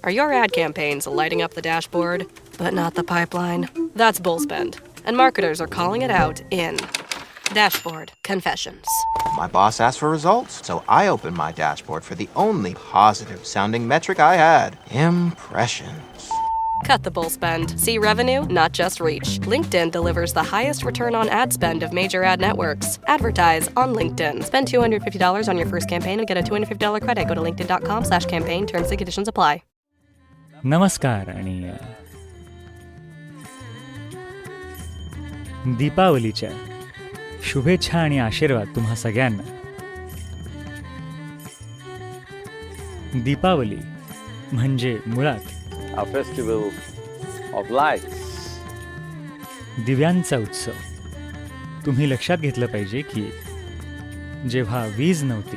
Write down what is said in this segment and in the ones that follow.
Are your ad campaigns lighting up the dashboard, but not the pipeline? That's Bullspend, and marketers are calling it out in Dashboard Confessions. My boss asked for results, so I opened my dashboard for the only positive-sounding metric I had: impressions. Cut the bull spend. See revenue, not just reach. LinkedIn delivers the highest return on ad spend of major ad networks. Advertise on LinkedIn. Spend $250 on your first campaign and get a $250 credit. Go to linkedin.com/campaign. Terms and conditions apply. नमस्कार आणि दीपावलीच्या शुभेच्छा आणि आशीर्वाद तुम्हा सगळ्यांना. दीपावली म्हणजे मुळात a festival of lights. दिव्यांचा उत्सव. तुम्ही लक्षात घेतलं पाहिजे की जेव्हा वीज नव्हती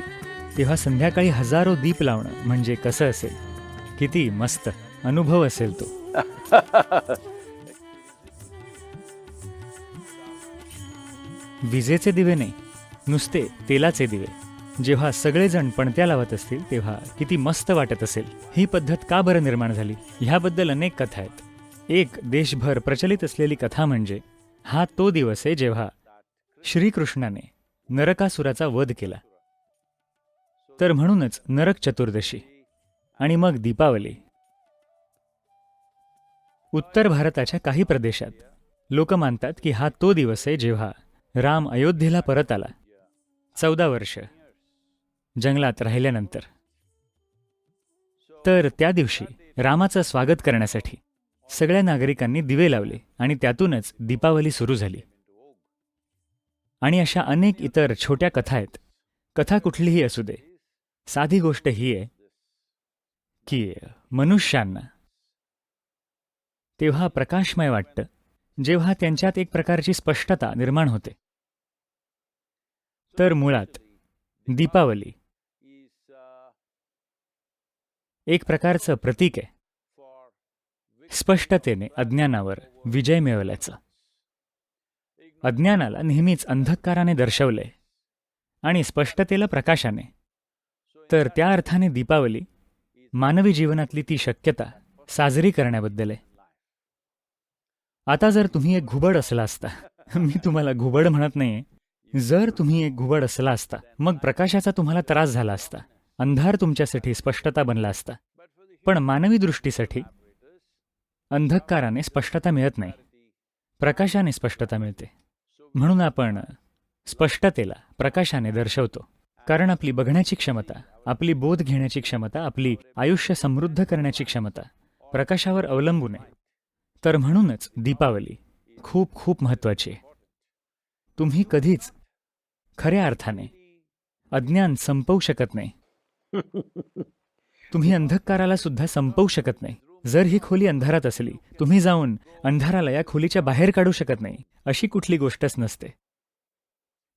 तेव्हा संध्याकाळी हजारो दीप लावणं म्हणजे कसं असेल, किती मस्त अनुभव असेल तो. विजेचे दिवे नाही, नुसते तेलाचे दिवे. जेव्हा सगळेजण पणत्या लावत असतील तेव्हा किती मस्त वाटत असेल. ही पद्धत का बरं निर्माण झाली ह्याबद्दल अनेक कथा आहेत. एक देशभर प्रचलित असलेली कथा म्हणजे हा तो दिवस आहे जेव्हा श्रीकृष्णाने नरकासुराचा वध केला. तर म्हणूनच नरक चतुर्दशी आणि मग दीपावली. उत्तर भारताच्या काही प्रदेशात लोक मानतात की हा तो दिवस आहे जेव्हा राम अयोध्येला परत आला 14 वर्ष जंगलात राहिल्यानंतर. तर त्या दिवशी रामाचं स्वागत करण्यासाठी सगळ्या नागरिकांनी दिवे लावले आणि त्यातूनच दीपावली सुरू झाली. आणि अशा अनेक इतर छोट्या कथा आहेत. कथा कुठलीही असू दे, साधी गोष्ट ही आहे की मनुष्यांना तेव्हा प्रकाशमय वाटतं जेव्हा त्यांच्यात एक प्रकारची स्पष्टता निर्माण होते. तर मुळात दीपावली एक प्रकारचं प्रतीक आहे स्पष्टतेने अज्ञानावर विजय मिळवल्याचं. अज्ञानाला नेहमीच अंधकाराने दर्शवलंय आणि स्पष्टतेला प्रकाशाने. तर त्या अर्थाने दीपावली मानवी जीवनातली ती शक्यता साजरी करण्याबद्दल आहे. आता जर तुम्ही एक घुबड असला असता, मी तुम्हाला घुबड म्हणत नाहीये, जर तुम्ही एक घुबड असला असता मग प्रकाशाचा तुम्हाला त्रास झाला असता. अंधार तुमच्यासाठी स्पष्टता बनला असता. पण मानवी दृष्टीसाठी अंधकाराने स्पष्टता मिळत नाही, प्रकाशाने स्पष्टता मिळते. म्हणून आपण स्पष्टतेला प्रकाशाने दर्शवतो. कारण आपली बघण्याची क्षमता, आपली बोध घेण्याची क्षमता, आपली आयुष्य समृद्ध करण्याची क्षमता प्रकाशावर अवलंबून आहे. तर म्हणूनच दीपावली खूप खूप महत्त्वाची आहे. तुम्ही कधीच खऱ्या अर्थाने अज्ञान संपवू शकत नाही. तुम्ही अंधकाराला सुद्धा संपवू शकत नाही. जर ही खोली अंधारात असली, तुम्ही जाऊन अंधाराला या खोलीच्या बाहेर काढू शकत नाही अशी कुठली गोष्टच नसते.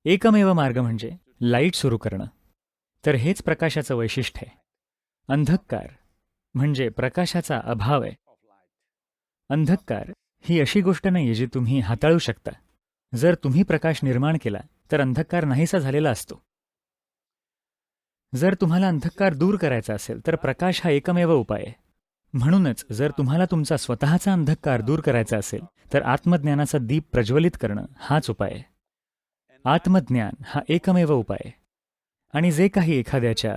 एकमेव मार्ग म्हणजे लाईट सुरू करणं. तर हेच प्रकाशाचं वैशिष्ट्य आहे. अंधकार म्हणजे प्रकाशाचा अभाव आहे. अंधकार ही अशी गोष्ट नाहीये जी तुम्ही हाताळू शकता. जर तुम्ही प्रकाश निर्माण केला तर अंधकार नाहीसा झालेला असतो. जर तुम्हाला अंधकार दूर करायचा असेल तर प्रकाश हा एकमेव उपाय आहे. म्हणूनच जर तुम्हाला तुमचा स्वतःचा अंधकार दूर करायचा असेल तर आत्मज्ञानाचा दीप प्रज्वलित करणं हाच उपाय आहे. आत्मज्ञान हा एकमेव उपाय आहे. आणि जे काही एखाद्याच्या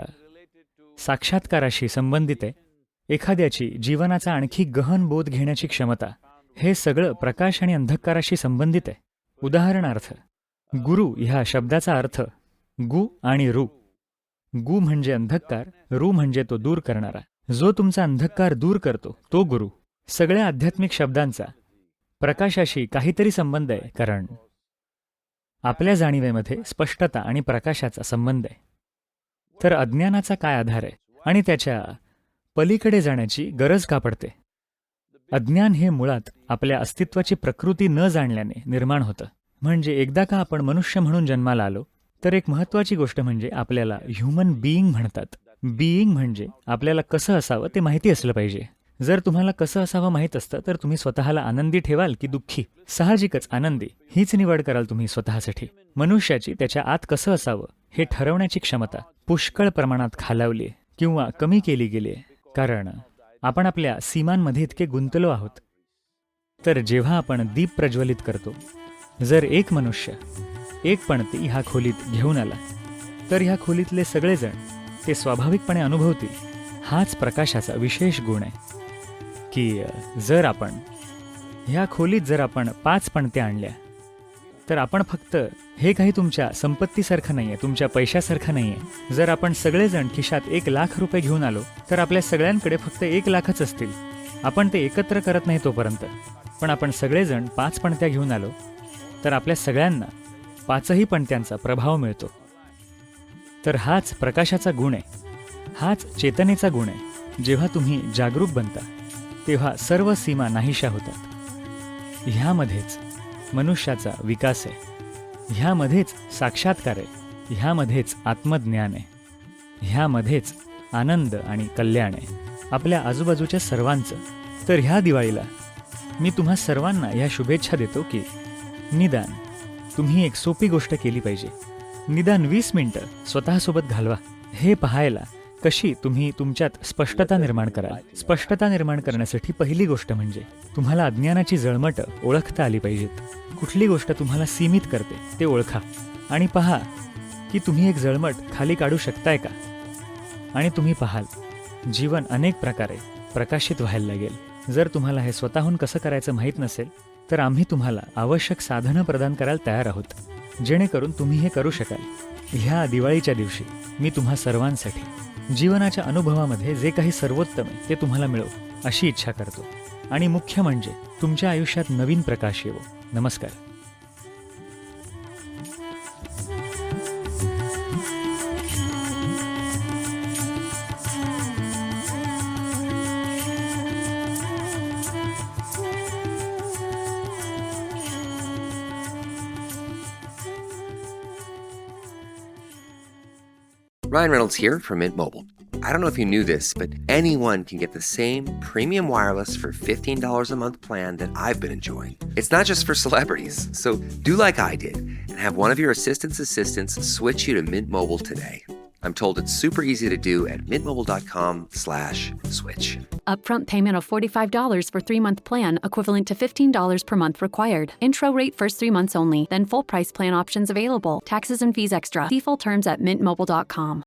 साक्षात्काराशी संबंधित आहे, एखाद्याची जीवनाचा आणखी गहन बोध घेण्याची क्षमता, हे सगळं प्रकाश आणि अंधकाराशी संबंधित आहे. उदाहरणार्थ, गुरु ह्या शब्दाचा अर्थ गु आणि रू. गु म्हणजे अंधकार, रू म्हणजे तो दूर करणारा. जो तुमचा अंधकार दूर करतो तो गुरु. सगळ्या आध्यात्मिक शब्दांचा प्रकाशाशी काहीतरी संबंध आहे, कारण आपल्या जाणीवेमध्ये स्पष्टता आणि प्रकाशाचा संबंध आहे. तर अज्ञानाचा काय आधार आहे आणि त्याच्या पलीकडे जाण्याची गरज का पडते? अज्ञान हे मुळात आपल्या अस्तित्वाची प्रकृती न जाणल्याने निर्माण होतं. म्हणजे एकदा का आपण मनुष्य म्हणून जन्माला आलो तर एक महत्त्वाची गोष्ट म्हणजे आपल्याला ह्युमन बीइंग म्हणतात. बीइंग म्हणजे आपल्याला कसं असावं ते माहिती असलं पाहिजे. जर तुम्हाला कसं असावं माहीत असतं तर तुम्ही स्वतःला आनंदी ठेवाल की दुःखी? साहजिकच आनंदी हीच निवड कराल तुम्ही स्वतःसाठी. मनुष्याची त्याच्या आत कसं असावं हे ठरवण्याची क्षमता पुष्कळ प्रमाणात खालावली किंवा कमी केली गेली, कारण आपण आपल्या सीमांमध्ये इतके गुंतलो आहोत. तर जेव्हा आपण दीप प्रज्वलित करतो, जर एक मनुष्य एक पणती ह्या खोलीत घेऊन आला, तर ह्या खोलीतले सगळेजण ते स्वाभाविकपणे अनुभवतील. हाच प्रकाशाचा विशेष गुण आहे की जर आपण ह्या खोलीत जर आपण 5 पणत्या आणल्या, तर आपण फक्त हे काही तुमच्या संपत्तीसारखं नाही आहे, तुमच्या पैशासारखं नाही आहे. जर आपण सगळेजण खिशात 1,00,000 रुपये घेऊन आलो, तर आपल्या सगळ्यांकडे फक्त 1,00,000च असतील. आपण ते एकत्र करत नाही तोपर्यंत. पण आपण सगळेजण 5 पणत्या घेऊन आलो, तर आपल्या सगळ्यांना 5ही पणत्यांचा प्रभाव मिळतो. तर हाच प्रकाशाचा गुण आहे, हाच चेतनेचा गुण आहे. जेव्हा तुम्ही जागरूक बनता, तेव्हा सर्व सीमा नाहीशा होतात. ह्यामध्येच मनुष्याचा विकास आहे, ह्यामध्येच साक्षात्कार आहे, ह्यामध्येच आत्मज्ञान आहे, ह्यामध्येच आनंद आणि कल्याण आहे आपल्या आजूबाजूच्या सर्वांचं. तर ह्या दिवाळीला मी तुम्हा सर्वांना ह्या शुभेच्छा देतो की निदान तुम्ही एक सोपी गोष्ट केली पाहिजे. निदान 20 मिनिटं स्वतःसोबत घालवा, हे पाहायला कशी तुम्ही तुमच्यात स्पष्टता निर्माण कराल. स्पष्टता निर्माण करण्यासाठी पहिली गोष्ट म्हणजे तुम्हाला अज्ञानाची जळमटं ओळखता आली पाहिजेत. कुठली गोष्ट तुम्हाला सीमित करते ते ओळखा आणि पहा की तुम्ही एक जळमट खाली काढू शकताय का. आणि तुम्ही पाहाल जीवन अनेक प्रकारे प्रकाशित व्हायला लागेल. जर तुम्हाला हे स्वतःहून कसं करायचं माहीत नसेल, तर आम्ही तुम्हाला आवश्यक साधनं प्रदान करायला तयार आहोत, जेणेकरून तुम्ही हे करू शकाल. ह्या दिवाळीच्या दिवशी मी तुम्हा सर्वांसाठी जीवनाच्या अनुभवामध्ये जे काही सर्वोत्तम आहे ते तुम्हाला मिळो अशी इच्छा करतो. आणि मुख्य म्हणजे तुमच्या आयुष्यात नवीन प्रकाश येवो. नमस्कार. Ryan Reynolds here from Mint Mobile. I don't know if you knew this, but anyone can get the same premium wireless for $15 a month plan that I've been enjoying. It's not just for celebrities, so do like I did and have one of your assistants switch you to Mint Mobile today. I'm told it's super easy to do at mintmobile.com/switch. Upfront payment of $45 for 3-month plan, equivalent to $15 per month required. Intro rate first 3 months only, then full price plan options available. Taxes and fees extra. See full terms at mintmobile.com.